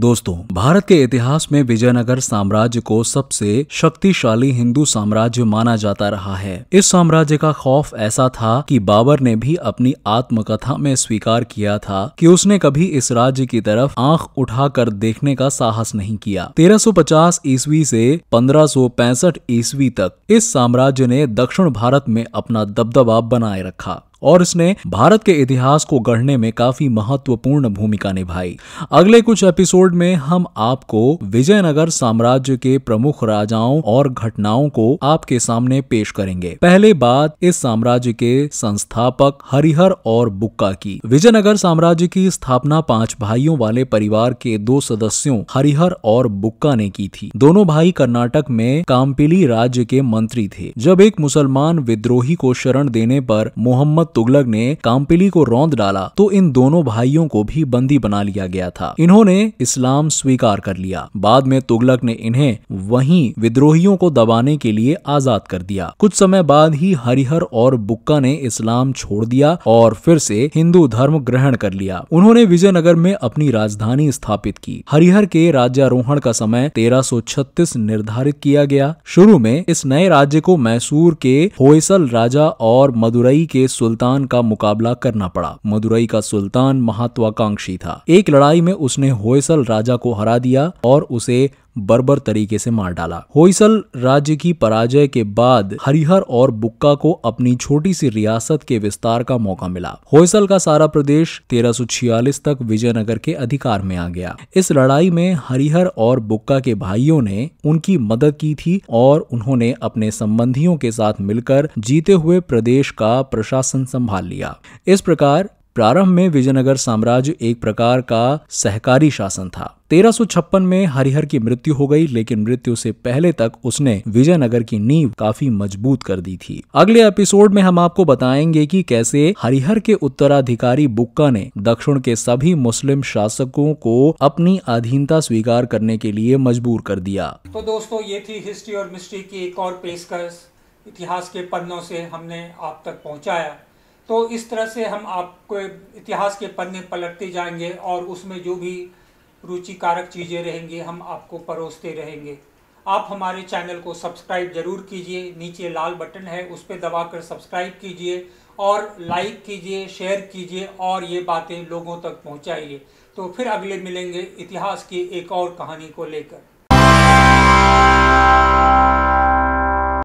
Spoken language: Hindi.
दोस्तों, भारत के इतिहास में विजयनगर साम्राज्य को सबसे शक्तिशाली हिंदू साम्राज्य माना जाता रहा है। इस साम्राज्य का खौफ ऐसा था कि बाबर ने भी अपनी आत्मकथा में स्वीकार किया था कि उसने कभी इस राज्य की तरफ आंख उठाकर देखने का साहस नहीं किया। 1350 ईस्वी से 1565 ईस्वी तक इस साम्राज्य ने दक्षिण भारत में अपना दबदबा बनाए रखा और इसने भारत के इतिहास को गढ़ने में काफी महत्वपूर्ण भूमिका निभाई। अगले कुछ एपिसोड में हम आपको विजयनगर साम्राज्य के प्रमुख राजाओं और घटनाओं को आपके सामने पेश करेंगे। पहले बात इस साम्राज्य के संस्थापक हरिहर और बुक्का की। विजयनगर साम्राज्य की स्थापना 5 भाइयों वाले परिवार के 2 सदस्यों हरिहर और बुक्का ने की थी। दोनों भाई कर्नाटक में काम्पिली राज्य के मंत्री थे। जब एक मुसलमान विद्रोही को शरण देने पर मोहम्मद तुगलक ने काम्पिली को रौंद डाला तो इन दोनों भाइयों को भी बंदी बना लिया गया था। इन्होंने इस्लाम स्वीकार कर लिया। बाद में तुगलक ने इन्हें वहीं विद्रोहियों को दबाने के लिए आजाद कर दिया। कुछ समय बाद ही हरिहर और बुक्का ने इस्लाम छोड़ दिया और फिर से हिंदू धर्म ग्रहण कर लिया। उन्होंने विजयनगर में अपनी राजधानी स्थापित की। हरिहर के राज्यारोहण का समय 1336 निर्धारित किया गया। शुरू में इस नए राज्य को मैसूर के होयसल राजा और मदुरई के सुल्तान का मुकाबला करना पड़ा। मदुरई का सुल्तान महत्वाकांक्षी था। एक लड़ाई में उसने होयसल राजा को हरा दिया और उसे बर्बर तरीके से मार डाला। होयसल राज्य की पराजय के बाद हरिहर और बुक्का को अपनी छोटी सी रियासत के विस्तार का मौका मिला। होयसल का सारा प्रदेश 1346 तक विजयनगर के अधिकार में आ गया। इस लड़ाई में हरिहर और बुक्का के भाइयों ने उनकी मदद की थी और उन्होंने अपने संबंधियों के साथ मिलकर जीते हुए प्रदेश का प्रशासन संभाल लिया। इस प्रकार प्रारंभ में विजयनगर साम्राज्य एक प्रकार का सहकारी शासन था। 1356 में हरिहर की मृत्यु हो गई, लेकिन मृत्यु से पहले तक उसने विजयनगर की नींव काफी मजबूत कर दी थी। अगले एपिसोड में हम आपको बताएंगे कि कैसे हरिहर के उत्तराधिकारी बुक्का ने दक्षिण के सभी मुस्लिम शासकों को अपनी अधीनता स्वीकार करने के लिए मजबूर कर दिया। तो दोस्तों, ये थी हिस्ट्री और मिस्ट्री की एक और पेशकश। इतिहास के पन्नों से हमने आप तक पहुँचाया। तो इस तरह से हम आपको इतिहास के पन्ने पलटते जाएंगे और उसमें जो भी रुचिकारक चीज़ें रहेंगी हम आपको परोसते रहेंगे। आप हमारे चैनल को सब्सक्राइब जरूर कीजिए। नीचे लाल बटन है, उस पर दबाकर सब्सक्राइब कीजिए और लाइक कीजिए, शेयर कीजिए और ये बातें लोगों तक पहुंचाइए। तो फिर अगले मिलेंगे इतिहास की एक और कहानी को लेकर।